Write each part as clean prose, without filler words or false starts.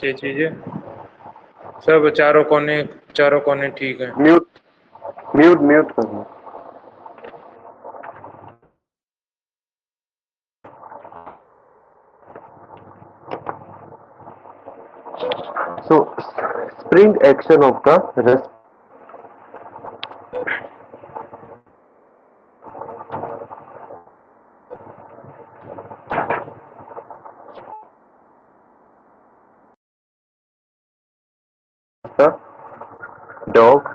ये चीजें सब चारों कोने ठीक है। म्यूट म्यूट म्यूट करना। So spring action of the rest. The dog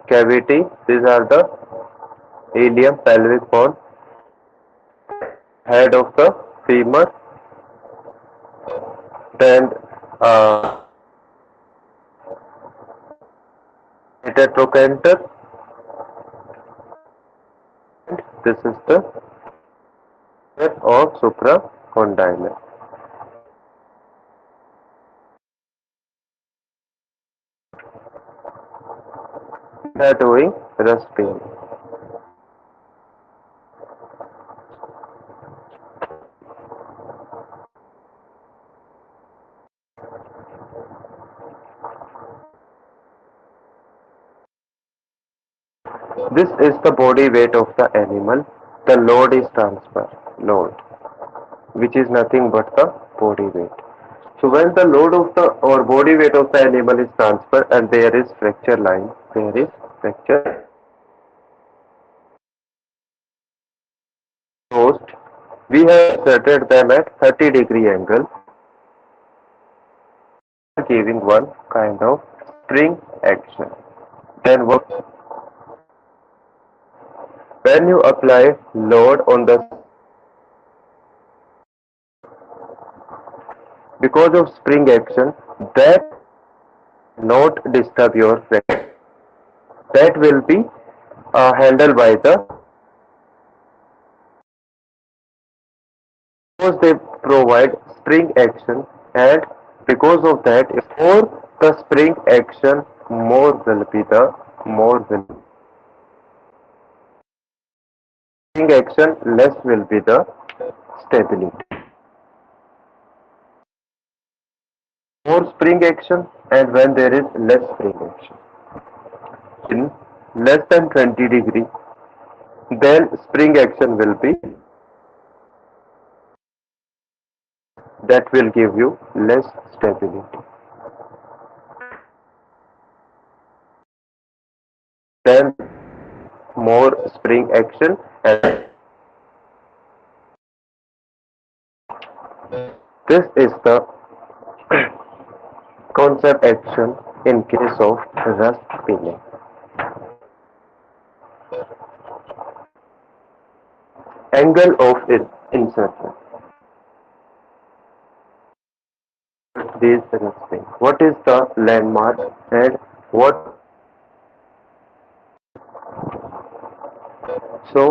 cavity. These are the ilium, pelvic bone, head of the femur, then metatrochanter. This is the head of supracondylar. We are doing rest pain. This is the body weight of the animal. The load is transfer load, which is nothing but the body weight. So when the load of the or body weight of the animal is transferred and there is fracture line, there is fracture post, we have inserted them at 30-degree angle, giving one kind of spring action. Then what? When you apply load on the because of spring action, that not disturb your fracture. That will be handled by the because they provide spring action, and because of that more the spring action more will be the more will spring action less will be the stability. More spring action, and when there is less spring action in less than 20-degree, then spring action will be that will give you less stability. Then more spring action, and this is the concept action in case of rust peeling. Angle of insertion. These things. What is the landmark and what? So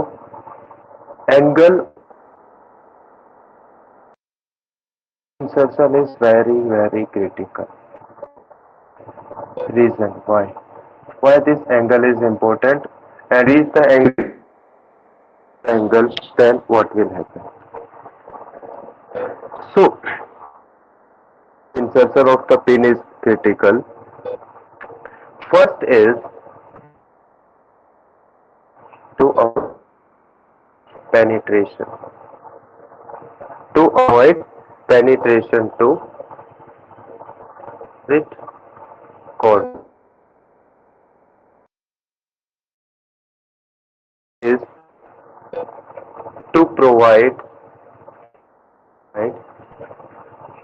angle insertion is very critical. Reason why this angle is important, and is the angle, then what will happen? So insertion of the pin is critical. First is to avoid penetration. To avoid penetration to it cord is to provide right,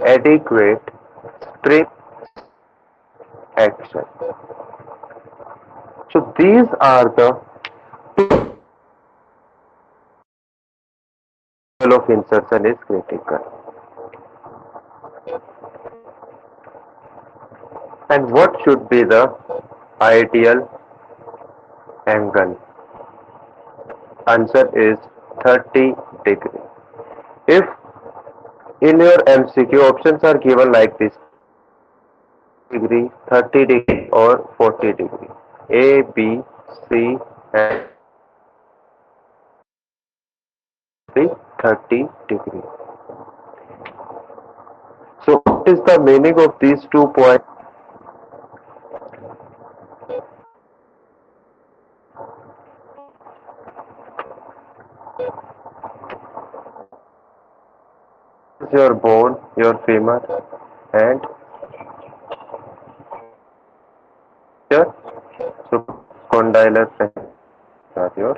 adequate spring action. So these are the level of insertion is critical. And what should be the ideal angle? Answer is 30 degree. If in your MCQ options are given like this, degree, 30 degree or 40 degree, A, B, C and 30 degree. What is the meaning of these 2 points? Your bone, your femur, and your condylar fracture are your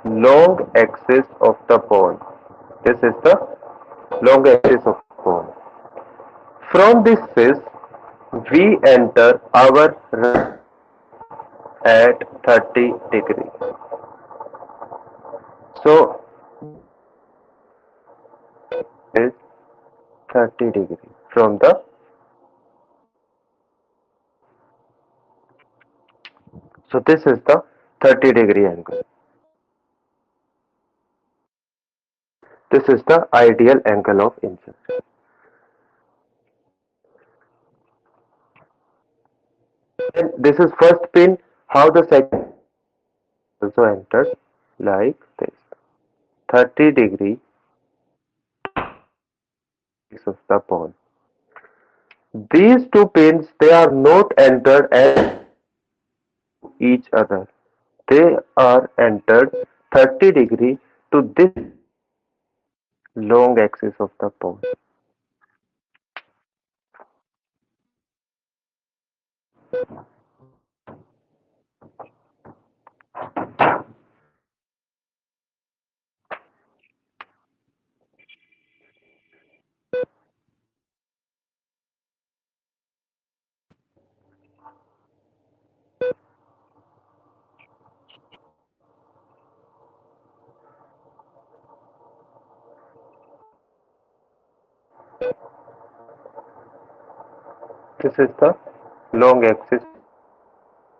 long axis of the bone. This is the long axis of the bone. From this phase, we enter our at 30 degrees. So is 30 degrees from the, so this is the 30-degree angle. This is the ideal angle of insertion. And this is first pin, how the second also entered like this. 30 degree of the bone. These two pins, they are not entered at each other. They are entered 30 degree to this long axis of the bone. This is the long axis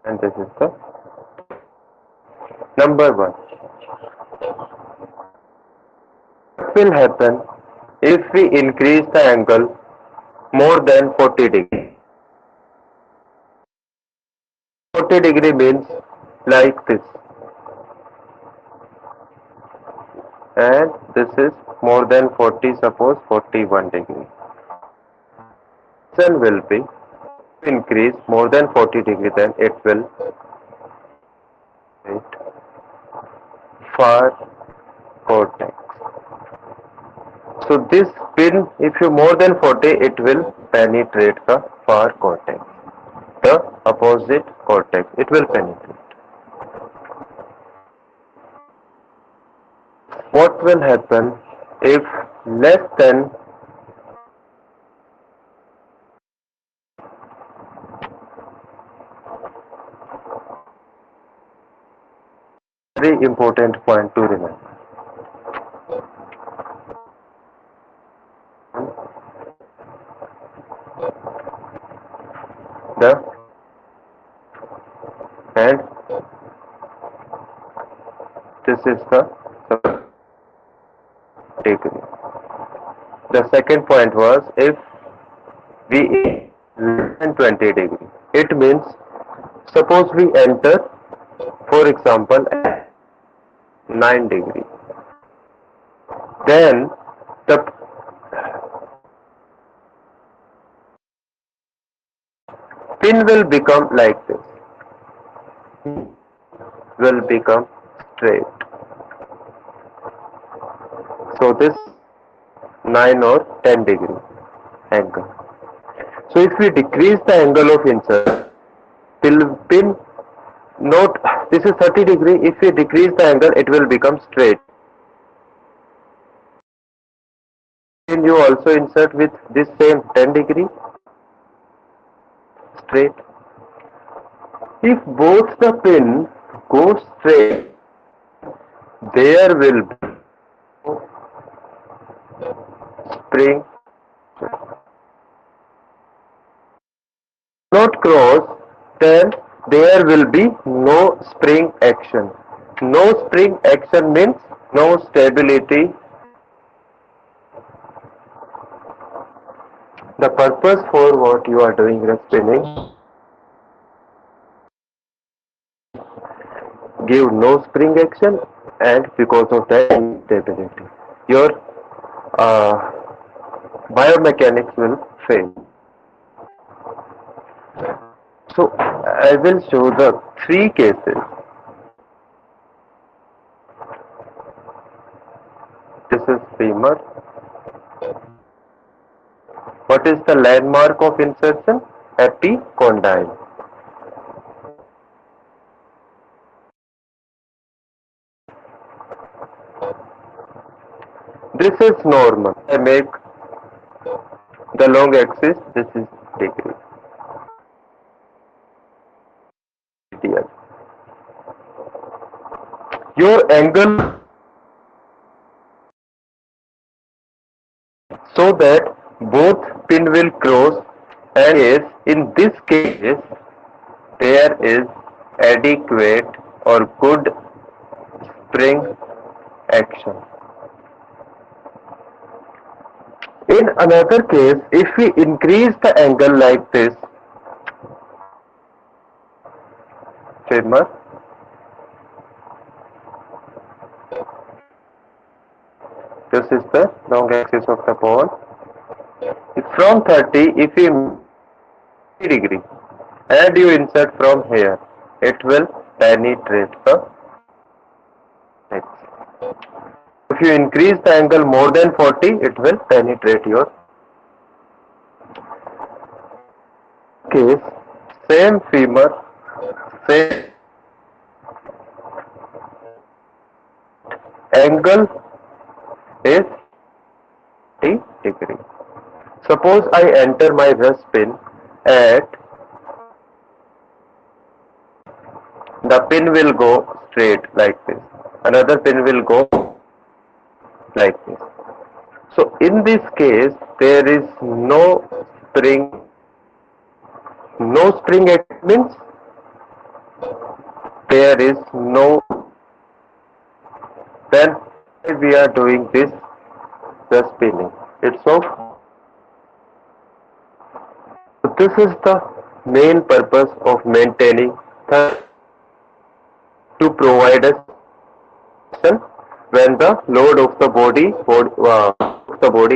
and this is the number one. What will happen if we increase the angle more than 40 degree? 40 degree means like this, and this is more than 40, suppose 41 degree. Sun will be increase more than 40 degree, then it will far cortex. So this pin, if you more than 40, it will penetrate the far cortex. The opposite cortex, it will penetrate. What will happen if less than very important point to remember. The and this is the degree. The second point was if we less than 20 degree. It means suppose we enter, for example, at 9 degree. Then the pin will become like this. Will become straight. So this 9 or 10 degree angle. So if we decrease the angle of insert, pin note this is 30 degree. If we decrease the angle, it will become straight. Then you also insert with this same 10 degree straight. If both the pin go straight, there will be spring. Not cross, then there will be no spring action. No spring action means no stability. The purpose for what you are doing is spinning, give no spring action, and because of that instability, your uh, biomechanics will fail. So I will show the three cases. This is femur. What is the landmark of insertion? Epicondyle. This is normal. I make the long axis. This is degree. Radius. Your angle so that both pin will cross, and is in this case there is adequate or good spring action. In another case, if we increase the angle like this, femur, this is the long axis of the bone. From 30, if you 30 degree and you insert from here, it will penetrate the X. If you increase the angle more than 40, it will penetrate your case. Same femur, same angle is 30 degree. Suppose I enter my rest pin at, the pin will go straight like this. Another pin will go like this. So in this case, there is no spring. No spring action means there is no. Then we are doing this, the spinning. It's so. This is the main purpose of maintaining the, to provide us when the load of the body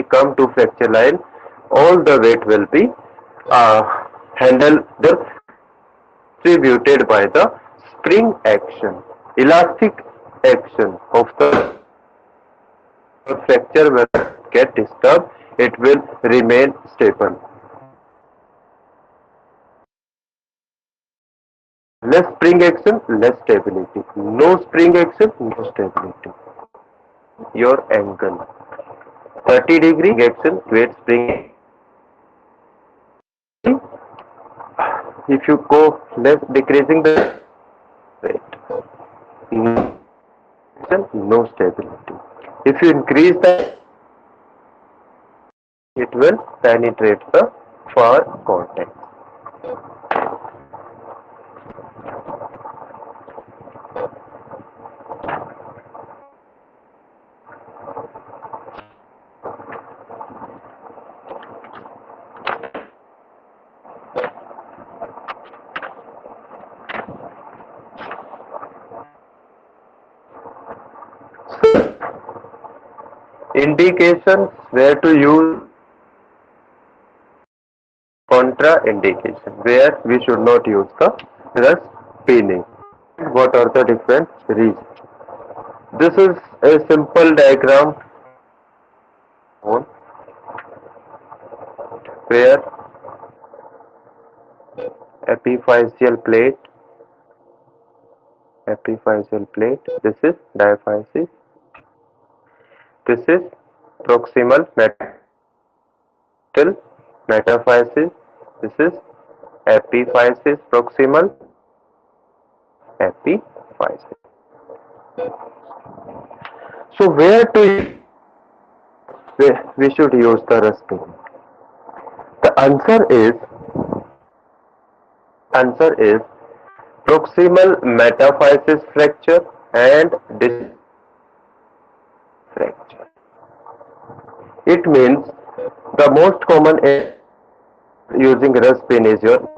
come to fracture line, all the weight will be handled distributed by the spring action, elastic action of the fracture will get disturbed, it will remain stable. Less spring action, less stability. No spring action, no stability. Your angle. 30 degree action, weight spring. If you go less, decreasing the weight. No action, no stability. If you increase the, it will penetrate the far cortex. Indications where to use, contraindication where we should not use the rust pinning. What are the different reasons? This is a simple diagram where epiphyseal plate, this is diaphysis, this is proximal metaphysis, this is epiphysis, proximal epiphysis. So where we should use the rust pinning? The answer is proximal metaphysis fracture and disc fracture. It means the most common is using rust pin is your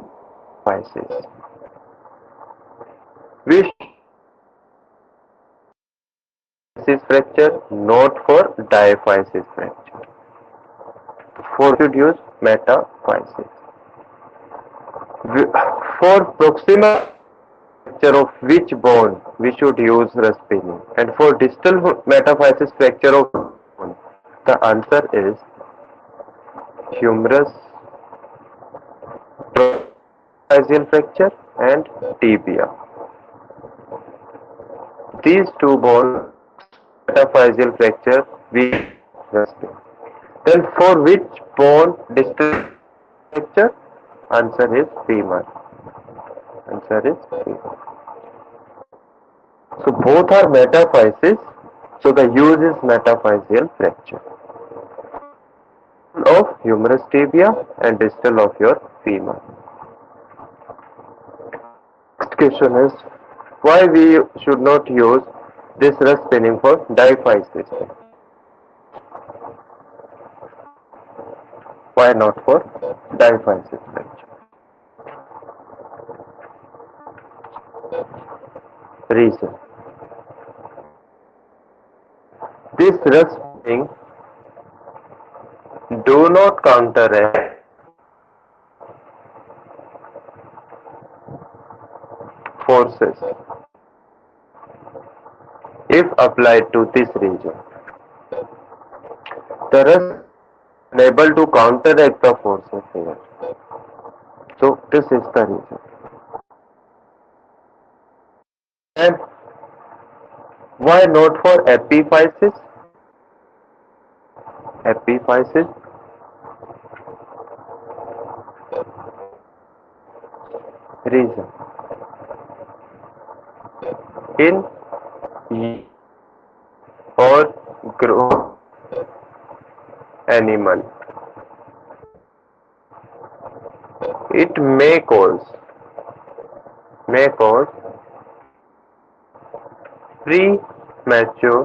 physis. We metaphysis fracture, not for diaphysis fracture. For should use metaphysis. For proximal fracture of which bone we should use Raspini, and for distal metaphysis fracture of bone, the answer is humerus metaphyseal fracture and tibia. These two bone metaphyseal fracture we Raspini. Then for which bone distal fracture? Answer is femur. Answer is femur. So both are metaphysis. So the use is metaphyseal fracture of humerus tibia and distal of your femur. Next question is why we should not use this Raspini for diaphysis. Why not for diaphysis fracture? Reason. This Raspini do not counteract forces if applied to this region. The Raspini is unable to counteract the forces here. So this is the reason. And why not for epiphysis? Epiphysis. Reason. In or growth animal, it may cause premature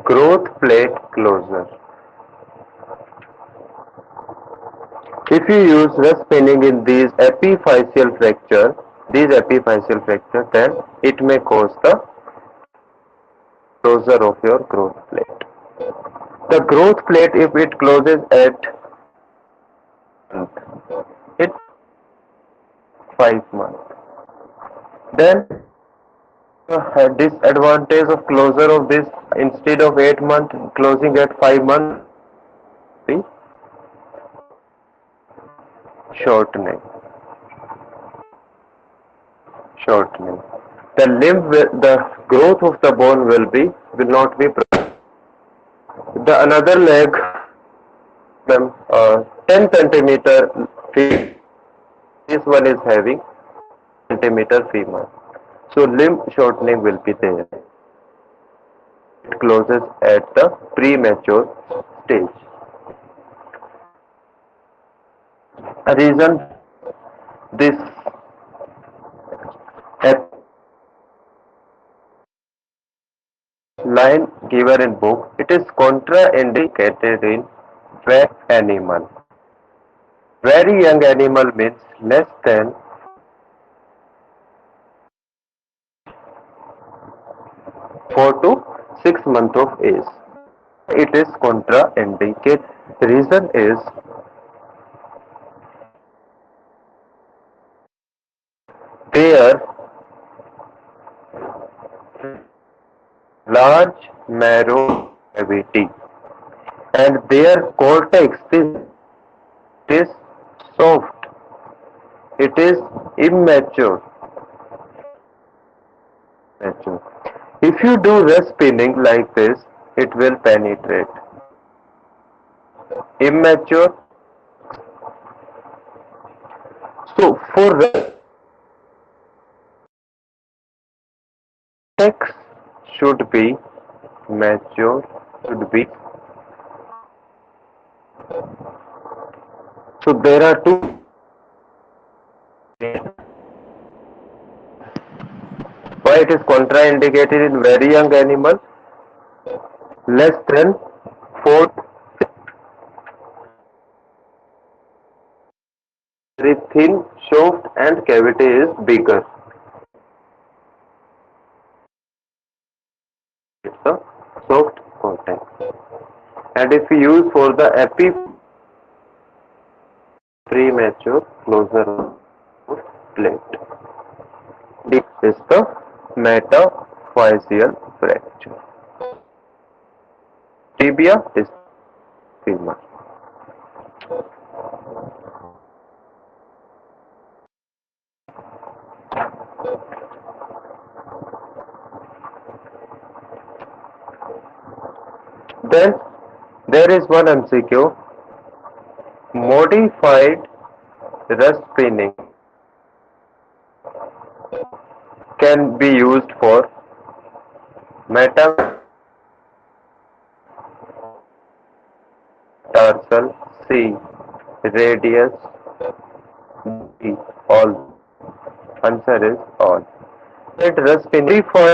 growth plate closure. If you use Raspini in these epiphyseal fracture, then it may cause the closure of your growth plate. The growth plate, if it closes at it 5 months, then disadvantage of closure of this instead of 8 months closing at 5 months, shortening. The the growth of the bone will not be. The another leg, 10 centimeter. This one is having centimeter femur. So limb shortening will be there. It closes at the premature stage. A reason this line given in book, it is contraindicated in very animal. Very young animal means less than 4 to 6 months of age. It is contraindicated. Reason is their large marrow cavity and their cortex is soft. It is immature. If you do Raspini like this, it will penetrate. Immature. So for cortex should be mature, so there are two. Why it is contraindicated in very young animal? Less than 4. Very thin, soft and cavity is bigger. And if we use for the premature closure of plate, this is the metaphyseal fracture. Tibia is femur. Then there is one MCQ: modified rust pinning can be used for metatarsal C, radius D, all. Answer is all. At rust pinning, for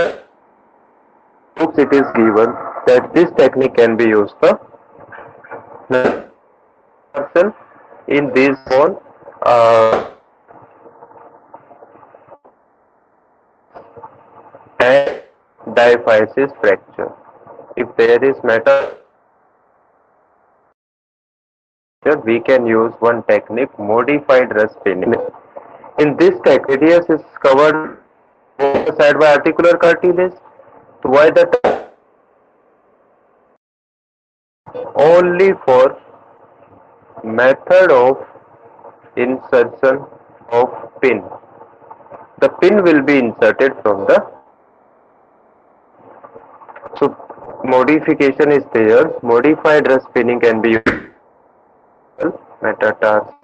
books it is given that this technique can be used for tarsal in this bone and diaphysis fracture. If there is meta, we can use one technique, modified rust pinning. In this technique, radius is covered on the side by articular cartilage. So why the only for method of insertion of pin. The pin will be inserted from the, so modification is there. Modified rust pinning can be used metatarsal,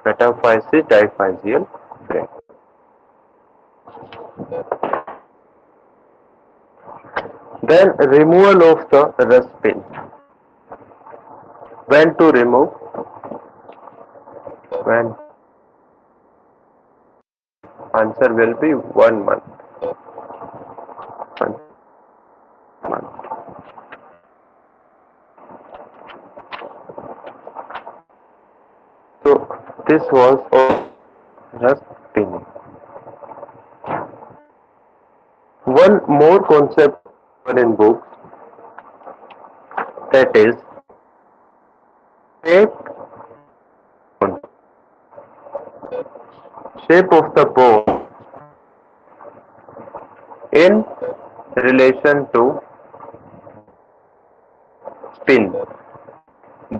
metaphysis, diphyseal fracture. Then removal of the rust pin. When to remove? When? Answer will be 1 month. 1 month. So this was all rust pinning. One more concept in books, that is shape of the bone in relation to pin.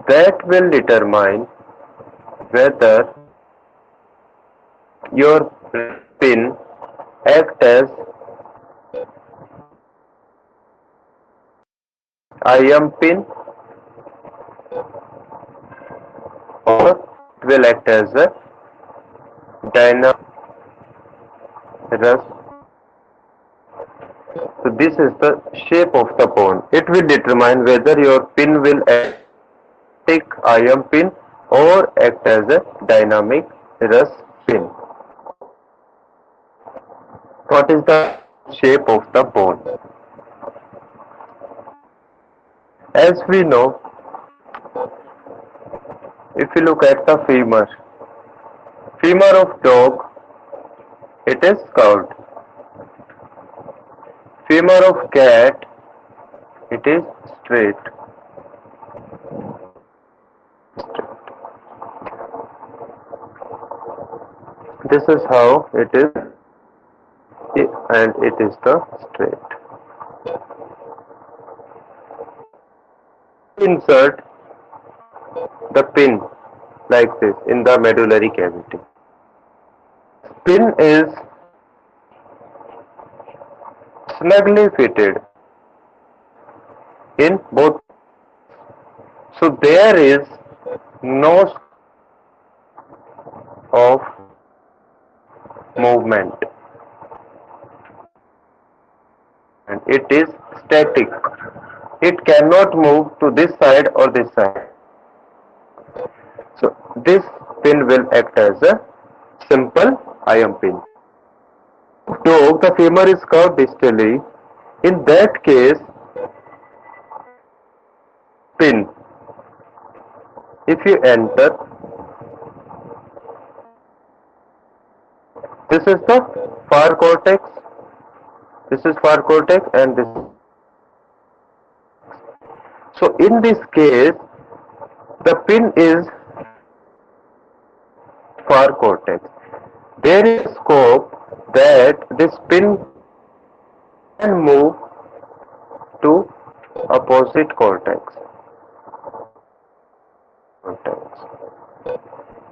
That will determine whether your pin acts as IM pin or will act as a dynamic rust. So this is the shape of the bone. It will determine whether your pin will act IM pin or act as a dynamic rust pin. What is the shape of the bone? As we know, if you look at the femur of dog, it is curved. Femur of cat, it is straight. This is how it is, and it is the straight. Insert the pin like this in the medullary cavity. Pin is snugly fitted in both, so there is no of movement and it is static. It cannot move to this side or this side. So this pin will act as a simple IM pin. Dog, the femur is curved distally. In that case, pin, if you enter, this is the far cortex, this is far cortex, and this. So in this case, the pin is for cortex. There is scope that this pin can move to opposite cortex.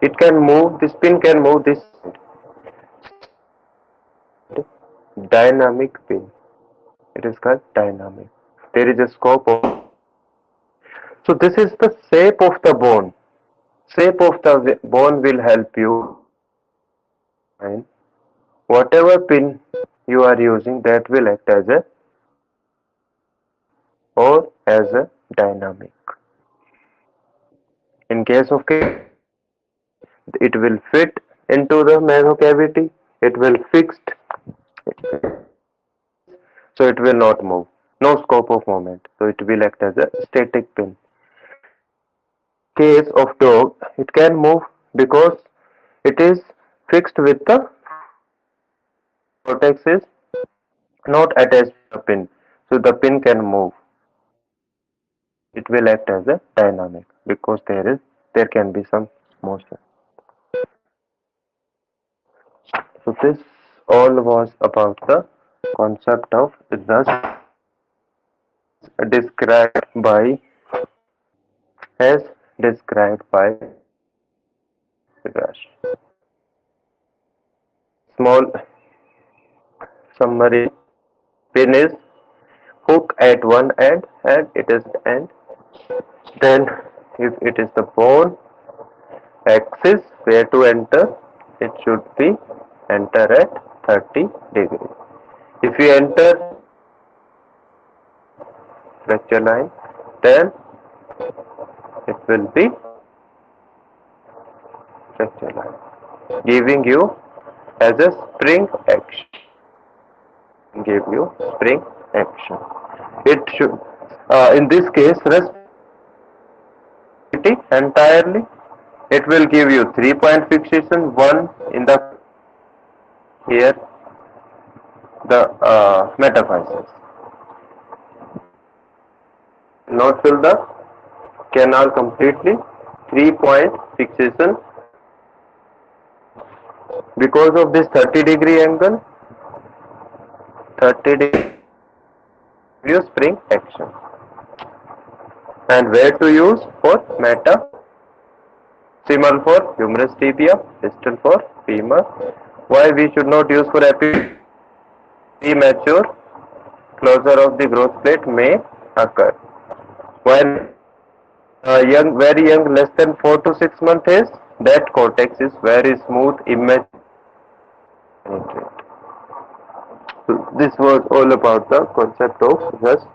It can move, this pin can move this dynamic pin. It is called dynamic. There is a scope of, so this is the shape of the bone. Shape of the bone will help you find whatever pin you are using, that will act as a or as a dynamic. In case of case, it will fit into the marrow cavity, it will fixed, so it will not move. No scope of movement, so it will act as a static pin. Case of dog, it can move because it is fixed with the cortex is not attached to the pin, so the pin can move. It will act as a dynamic because there can be some motion. So this all was about the concept of thus described by as described by Vikas. Small summary: pin is hook at one end and it is the end. Then if it is the bone axis where to enter, it should be enter at 30 degrees. If you enter fracture line, then it will be fracture line, giving you as a spring action. Give you spring action. It should, in this case, rest entirely. It will give you 3-point fixation. One in the here the metaphysis. Not fill the canal completely. 3-point fixation. Because of this 30-degree angle, 30-degree view spring action. And where to use? For meta, proximal for humerus tibia, distal for femur. Why we should not use for premature closure of the growth plate may occur. When very young, less than 4 to 6 months age, that cortex is very smooth, immature. So this was all about the concept of rest